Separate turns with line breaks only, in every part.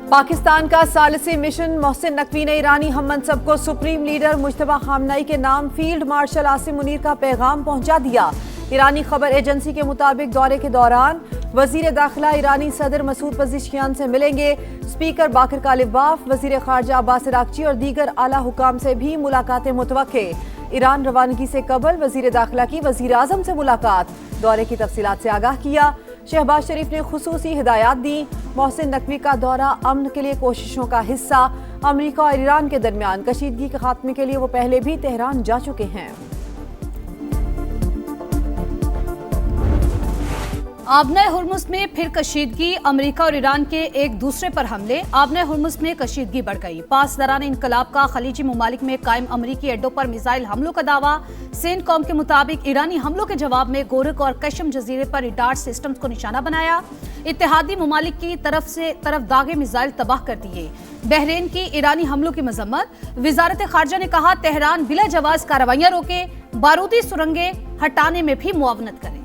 पाकिस्तान का सालिसी मिशन मोहसिन नकवी ने ईरानी हम मनसब को सुप्रीम लीडर मुज्तबा खामनई के नाम फील्ड मार्शल आसिम मुनीर का पैगाम पहुंचा दिया। ईरानी खबर एजेंसी के मुताबिक दौरे के दौरान वजीर दाखिला ईरानी सदर मसूद पज़ेशियान से मिलेंगे। स्पीकर बाकर कालिबाफ, वजीर खारजा अब्बास अरागची और दीगर आला हुकाम से भी मुलाकातें मुतवक्के। ईरान रवानगी से कबल वजीर दाखिला की वजीर आजम से मुलाकात, दौरे की तफसीलात से आगाह किया। शहबाज शरीफ ने खुसूसी हिदायत दी। मोहसिन नकवी का दौरा अमन के लिए कोशिशों का हिस्सा। अमेरिका और ईरान के दरमियान कशीदगी के खात्मे के लिए वो पहले भी तेहरान जा चुके हैं।
आबना हुर्मुज में फिर कशीदगी, अमेरिका और ईरान के एक दूसरे पर हमले। आबना हुर्मुज में कशीदगी बढ़ गई। पास दौरान इनकलाब का खलीजी ममालिक में कायम अमेरिकी अड्डों पर मिसाइल हमलों का दावा। सेंटकॉम के मुताबिक ईरानी हमलों के जवाब में गोरक और कशम जजीरे पर रडार सिस्टम्स को निशाना बनाया। इत्तेहादी ममालिक की तरफ दागे मिसाइल तबाह कर दिए। बहरीन की ईरानी हमलों की मजम्मत। वजारत खारजा ने कहा तेहरान बिला जवाज कार्रवाइयां रोके, बारूदी सुरंगें हटाने में भी मुआवनत करे।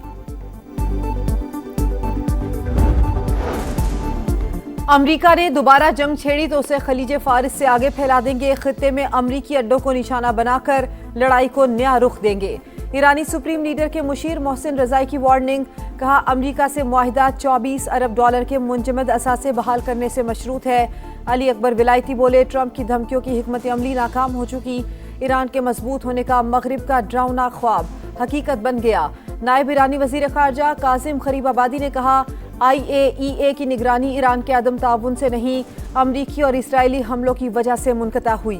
अमेरिका ने दोबारा जंग छेड़ी तो उसे खलीज फारिस से आगे फैला देंगे। खित्ते में अमेरिकी अड्डों को निशाना बनाकर लड़ाई को नया रुख देंगे। ईरानी सुप्रीम लीडर के मुशीर मोहसिन रजाई की वार्निंग। कहा अमेरिका से मुआहिदा 24 अरब डॉलर के मुंजमद असासे बहाल करने से मशरूत है। अली अकबर विलायती बोले ट्रंप की धमकियों की हिकमत अमली नाकाम हो चुकी। ईरान के मजबूत होने का मगरिब का डरावना ख्वाब हकीकत बन गया। नायब ईरानी वजीर खारजा कासिम खरीबाबादी ने कहा IAEA की निगरानी ईरान के अदम ताउन से नहीं, अमरीकी और इसराइली हमलों की वजह से मुनक़ता हुई।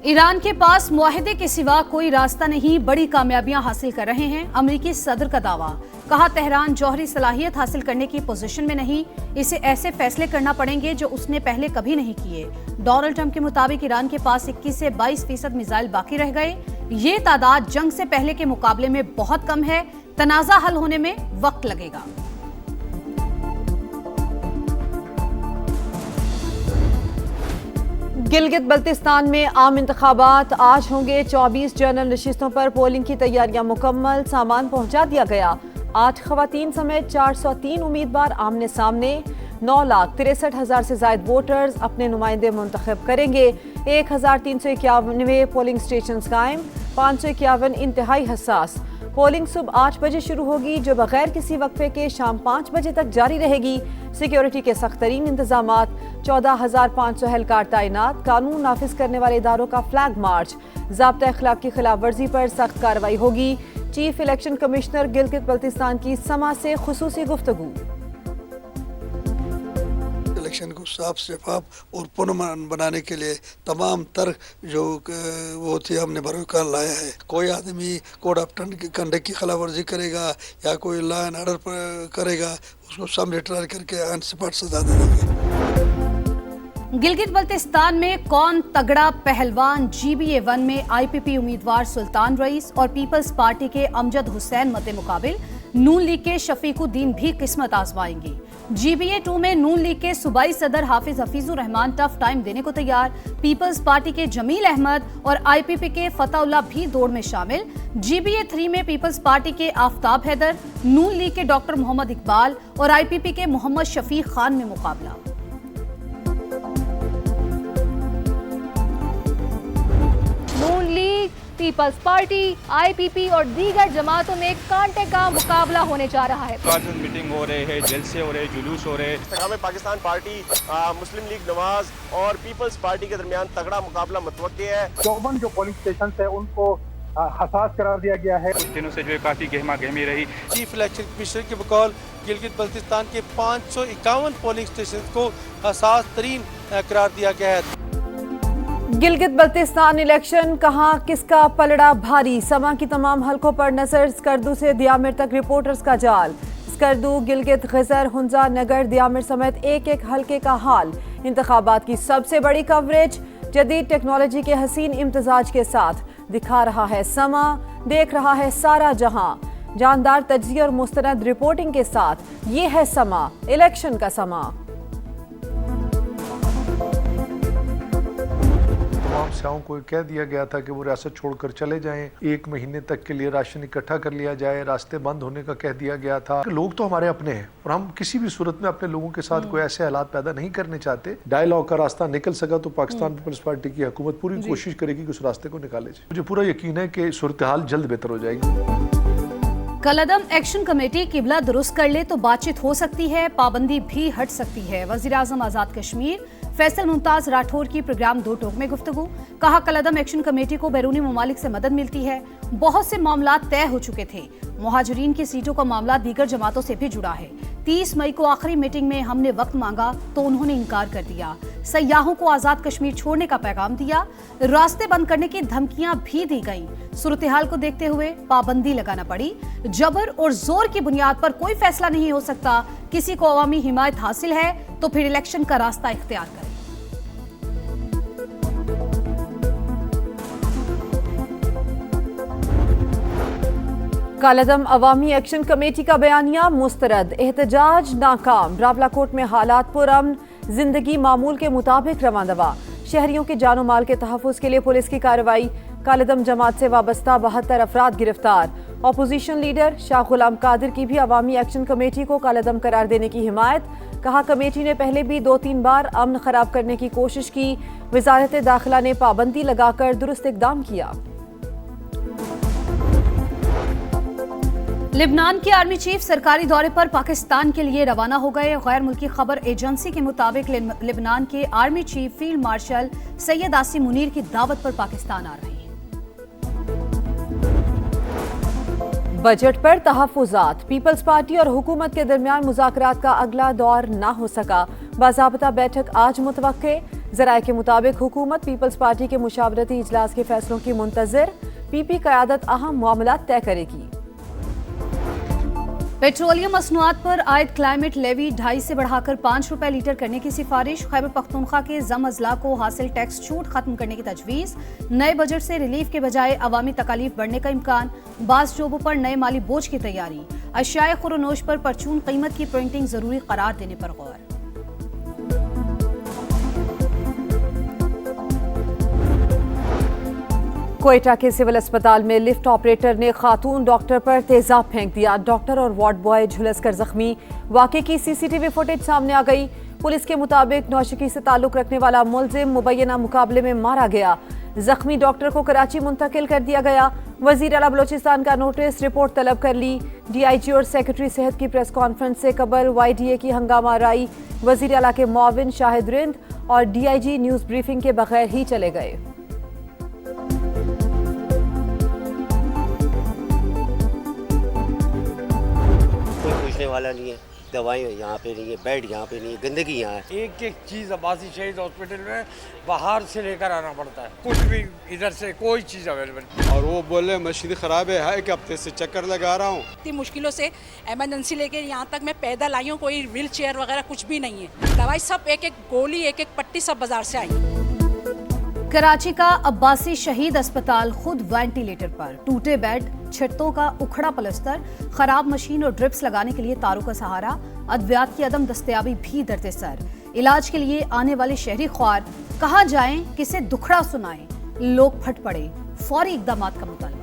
ईरान के पास मुआहिदे के सिवा कोई रास्ता नहीं, बड़ी कामयाबियां हासिल कर रहे हैं। अमेरिकी सदर का दावा। कहा तेहरान जौहरी सलाहियत हासिल करने की पोजीशन में नहीं, इसे ऐसे फैसले करना पड़ेंगे जो उसने पहले कभी नहीं किए। डोनाल्ड ट्रंप के मुताबिक ईरान के पास 21 से 22% मिसाइल बाकी रह गए। ये तादाद जंग से पहले के मुकाबले में बहुत कम है। तनाज़ा हल होने में वक्त लगेगा।
गिलगित बल्तिस्तान में आम इंतखाबात आज होंगे। 24 जनरल नशिस्तों पर पोलिंग की तैयारियां मुकम्मल, सामान पहुंचा दिया गया। 8 खवातीन समेत 403 उम्मीदवार आमने सामने। 9,63,000 से ज्यादा वोटर्स अपने नुमाइंदे मुंतखब करेंगे। 1,391 पोलिंग स्टेशन कायम, 551 इंतहाई हसास। पोलिंग सुबह 8 बजे शुरू होगी जो बगैर किसी वक्फे के शाम 5 बजे तक जारी रहेगी। सिक्योरिटी के सख्त तरीन इंतजामात, 14,500 एहलकार तैनात। कानून नाफिज करने वाले इदारों का फ्लैग मार्च। ज़ाब्ता अखलाक की खिलाफ वर्जी पर सख्त कार्रवाई होगी। Chief election commissioner Gilgit Baltistan की समा से खुसूसी गुफ्तगू।
इलेक्शन को साफ शफाफ और पुरअमन बनाने के लिए तमाम तर जो वो थी हमने बरकरार लाया है। कोई आदमी कोड ऑफ कंडक्ट की खिलाफ वर्जी करेगा या कोई लॉ एंड ऑर्डर करेगा, उसको सब रिट्रायल करके ऑन स्पॉट सजा दे देंगे।
गिलगित बल्तिस्तान में कौन तगड़ा पहलवान। GBA1 में IPP उम्मीदवार सुल्तान रईस और पीपल्स पार्टी के अमजद हुसैन मद्दे मुकाबिल। नून लीग के शफीकुद्दीन भी किस्मत आजमाएंगे। GBA2 में नून लीग के सूबाई सदर हाफिज हफीजुर रहमान टफ टाइम देने को तैयार। पीपल्स पार्टी के जमील अहमद और IPP के फताउल्लाह भी दौड़ में शामिल। GBA3 में पीपल्स पार्टी के आफ्ताब हैदर, नून लीग के डॉक्टर मोहम्मद इकबाल और IPP के मोहम्मद शफीक खान में मुकाबला।
नून लीग, पीपल्स पार्टी, IPP और दीगर जमातों में कांटे का मुकाबला होने जा रहा है।
मीटिंग हो रहे हैं, जलसे हो रहे, जुलूस हो रहे।
इस्तेकाम पाकिस्तान पार्टी, मुस्लिम लीग नवाज और पीपल्स पार्टी के दरमियान तगड़ा मुकाबला मुतवक्के है।
54 जो पोलिंग स्टेशन है उनको हसास करार दिया गया है।
दिनों से जो है काफी गहमा गहमी रही।
चीफ इलेक्शन कमिश्नर के बकौल गिलगित बल्तिस्तान के 551 पोलिंग स्टेशन को हसास तरीन करार दिया गया है।
गिलगित बल्तिस्तान इलेक्शन कहां किसका पलड़ा भारी। समा की तमाम हलकों पर नजर। स्कर्दू से दियामिर तक रिपोर्टर्स का जाल। स्कर्दू, गिलगित, खिजर, हुंजा, नगर, दियामिर समेत एक एक हलके का हाल। इंतखाबात की सबसे बड़ी कवरेज जदीद टेक्नोलॉजी के हसीन इम्तजाज के साथ दिखा रहा है समा, देख रहा है सारा जहां। जानदार तज्जिया और मुस्तनद रिपोर्टिंग के साथ ये है समा, इलेक्शन का समा।
समस्याओं को कह दिया गया था कि वो रियासत छोड़कर चले जाएं, 1 महीने तक के लिए राशन इकट्ठा कर लिया जाए, रास्ते बंद होने का कह दिया गया था। लोग तो हमारे अपने हैं और हम किसी भी सूरत में अपने लोगों के साथ कोई ऐसे हालात पैदा नहीं करने चाहते। डायलॉग का रास्ता निकल सका तो पाकिस्तान पीपल्स पार्टी की हुकूमत पूरी कोशिश करेगी कि उस रास्ते को निकाले जाए। मुझे पूरा यकीन है कि सूरत हाल जल्द बेहतर हो जाएगी।
कलअदम एक्शन कमेटी किबला दुरुस्त कर ले तो बातचीत हो सकती है, पाबंदी भी हट सकती है। वजीर आजम आजाद कश्मीर फैसल मुमताज राठौर की प्रोग्राम 2 टोक में गुफ्तगू। कहा कलअदम एक्शन कमेटी को बैरूनी ममालिक से मदद मिलती है, बहुत से मामला तय हो चुके थे। मुहाजिरीन की सीटों का मामला दीगर जमातों से भी जुड़ा है। 30 मई को आखिरी मीटिंग में हमने वक्त मांगा तो उन्होंने इनकार कर दिया। सयाहों को आजाद कश्मीर छोड़ने का पैगाम दिया, रास्ते बंद करने की धमकियां भी दी गईं। सूरत हाल को देखते हुए पाबंदी लगाना पड़ी। जबर और जोर की बुनियाद पर कोई फैसला नहीं हो सकता। किसी को अवामी हिमायत हासिल है तो फिर इलेक्शन का रास्ता इख्तियार करें।
कलअदम अवामी एक्शन कमेटी का बयानिया मुस्तरद, एहतजाज नाकाम। रावलाकोट में हालात पुरअमन, जिंदगी मामूल के मुताबिक रवां-दवा। शहरियों के जानो माल के तहफ़्फ़ुज़ के लिए पुलिस की कार्रवाई। कलअदम जमात से वाबस्ता 72 अफराद गिरफ्तार। अपोजिशन लीडर शाह गुलाम कादिर की भी अवामी एक्शन कमेटी को कलअदम करार देने की हिमायत। कहा कमेटी ने पहले भी 2-3 बार अमन खराब करने की कोशिश की, वजारत दाखिला ने पाबंदी लगाकर दुरुस्त इक़दाम किया।
लिबनान के आर्मी चीफ सरकारी दौरे पर पाकिस्तान के लिए रवाना हो गए। गैर मुल्की खबर एजेंसी के मुताबिक लिबनान के army chief field marshal Syed Asim Munir की दावत पर पाकिस्तान आ रहे हैं।
बजट पर तहफ़्फ़ुज़ात। पीपल्स पार्टी और हुकूमत के दरमियान मुज़ाकरात का अगला दौर न हो सका। बाज़ाब्ता बैठक आज मुतवक्के। ज़राए के मुताबिक हुकूमत पीपल्स पार्टी के मुशावरती इजलास के फैसलों की मुंतज़िर। पीपी क़यादत अहम मामलात तय करेगी।
पेट्रोलियम मसनूआत पर आयद क्लाइमेट लेवी 2.5 से बढ़ाकर 5 रुपए लीटर करने की सिफारिश। खैबर पख्तूनख्वा के जम अजला को हासिल टैक्स छूट खत्म करने की तजवीज़। नए बजट से रिलीफ के बजाय अवामी तकालीफ बढ़ने का इम्कान। बाज़ शोबों पर नए माली बोझ की तैयारी। अशियाए खुरोनोश पर परचून कीमत की प्रिंटिंग जरूरी करार देने पर गौर।
कोयटा के सिविल अस्पताल में लिफ्ट ऑपरेटर ने खातून डॉक्टर पर तेजाब फेंक दिया। डॉक्टर और वार्ड बॉय झुलस कर जख्मी। वाक़े की सीसीटीवी फुटेज सामने आ गई। पुलिस के मुताबिक नौशकी से ताल्लुक रखने वाला मुलजिम मुबैना मुकाबले में मारा गया। जख्मी डॉक्टर को कराची मुंतकिल कर दिया गया। वजीर आला बलोचिस्तान का नोटिस, रिपोर्ट तलब कर ली। DIG और सेक्रेटरी सेहत की प्रेस कॉन्फ्रेंस से कबल YDA की हंगामा राई। वजीर आला के मुआविन शाहिद रिंद और DIG न्यूज ब्रीफिंग के बगैर ही चले गए।
वाला नहीं है, दवाएं यहाँ पे नहीं है, बेड यहाँ पे नहीं है, गंदगी यहाँ है।
एक एक चीज़ अब्बासी शहीद हॉस्पिटल में बाहर से लेकर आना पड़ता है, कुछ भी इधर से कोई चीज़ अवेलेबल।
और वो बोले मशीन ख़राब है, एक हफ्ते से चक्कर लगा रहा हूँ।
इतनी मुश्किलों से इमरजेंसी लेके यहाँ तक मैं पैदल आई हूँ, कोई व्हील चेयर वगैरह कुछ भी नहीं है। दवाई सब एक एक गोली एक एक पट्टी सब बाजार से आई।
कराची का अब्बासी शहीद अस्पताल खुद वेंटिलेटर पर। टूटे बेड, छतों का उखड़ा पलस्तर, खराब मशीन और ड्रिप्स लगाने के लिए तारों का सहारा। अद्वियात की अदम दस्तयाबी भी दर्द सर। इलाज के लिए आने वाले शहरी ख्वार कहाँ जाएं, किसे दुखड़ा सुनाएं। लोग फट पड़े। फौरी इकदामात का मुतालबा।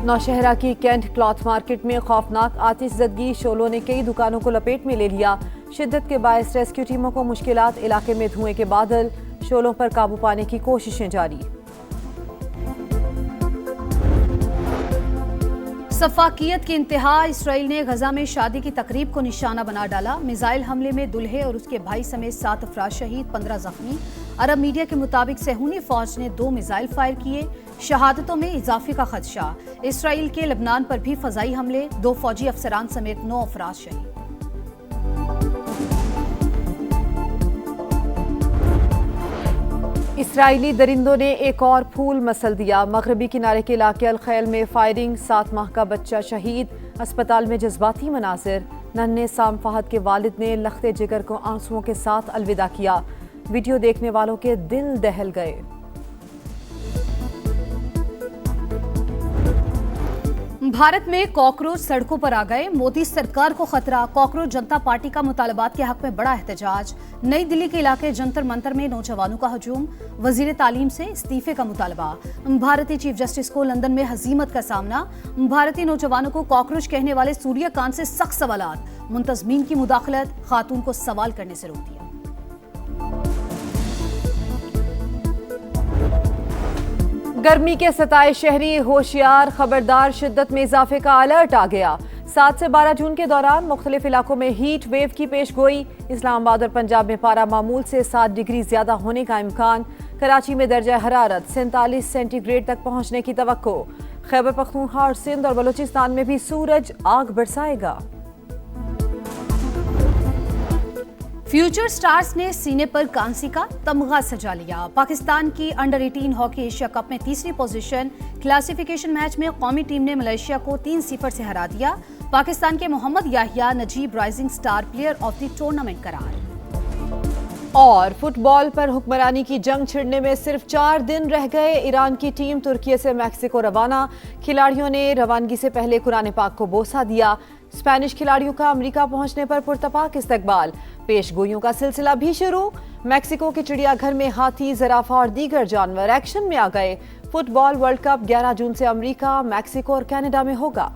नौशहरा की कैंट क्लॉथ मार्केट में खौफनाक आतिशज़दगी। शोलों ने कई दुकानों को लपेट में ले लिया। शिद्दत के बायस रेस्क्यू टीमों को मुश्किलात। इलाके में धुएं के बादल। शोलों पर काबू पाने की कोशिशें जारी।
सफाकियत की इंतहा। इसराइल ने गजा में शादी की तकरीब को निशाना बना डाला। मिसाइल हमले में दुल्हे और उसके भाई समेत 7 अफराद शहीद, 15 जख्मी। अरब मीडिया के मुताबिक सेहूनी फौज ने 2 मिसाइल फायर किए। शहादतों में इजाफे का खदशा। इसराइल के लबनान पर भी फजाई हमले। 2 फौजी अफसरान समेत 9 अफराद शहीद।
इसराइली दरिंदों ने एक और फूल मसल दिया। मगरबी किनारे के इलाके अल-खैल में फायरिंग। 7 माह का बच्चा शहीद। अस्पताल में जज्बाती मनाजिर। नन्हे साम फहद के वालिद ने लख्ते जिगर को आंसुओं के साथ अलविदा किया। वीडियो देखने वालों के दिल दहल गए।
भारत में कॉकरोच सड़कों पर आ गए, मोदी सरकार को खतरा, कॉकरोच जनता पार्टी का मुतालबात के हक में बड़ा एहतजाज। नई दिल्ली के इलाके जंतर मंतर में नौजवानों का हजूम, वजीर तालीम से इस्तीफे का मुतालबा। भारतीय चीफ जस्टिस को लंदन में हजीमत का सामना, भारतीय नौजवानों को कॉकरोच कहने वाले सूर्यकांत से सख्त सवालात, मुंतजमीन की मुदाखलत, खातून को सवाल करने से रोक दिया।
गर्मी के सताए शहरी होशियार, खबरदार, शिद्दत में इजाफे का अलर्ट आ गया। 7 से 12 जून के दौरान मुख्तलिफ इलाकों में हीट वेव की पेश गोई। इस्लामाबाद और पंजाब में पारा मामूल से 7 डिग्री ज्यादा होने का इम्कान। कराची में दर्जा हरारत 47 सेंटीग्रेड तक पहुंचने की तवक्को। खैबर पख्तूनख्वा और सिंध और बलूचिस्तान में भी सूरज आग बरसाएगा।
फ्यूचर स्टार्स ने सीने पर कांसी का तमगा सजा लिया। पाकिस्तान की अंडर 18 हॉकी एशिया कप में तीसरी पोजीशन। क्लासिफिकेशन मैच में कौमी टीम ने मलेशिया को 3-0 से हरा दिया। पाकिस्तान के Mohammad Yahya Najib rising star player of the tournament करार।
और फुटबॉल पर हुक्मरानी की जंग छिड़ने में सिर्फ 4 दिन रह गए। ईरान की टीम तुर्की से मैक्सिको रवाना। खिलाड़ियों ने रवानगी से पहले कुरान पाक को बोसा दिया। स्पेनिश खिलाड़ियों का अमेरिका पहुंचने पर पुरतपाक इस्तकबाल। पेशगोइयों का सिलसिला भी शुरू। मैक्सिको के चिड़ियाघर में हाथी, ज़राफा और दीगर जानवर एक्शन में आ गए। फुटबॉल वर्ल्ड कप 11 जून से अमेरिका, मैक्सिको और कनाडा में होगा।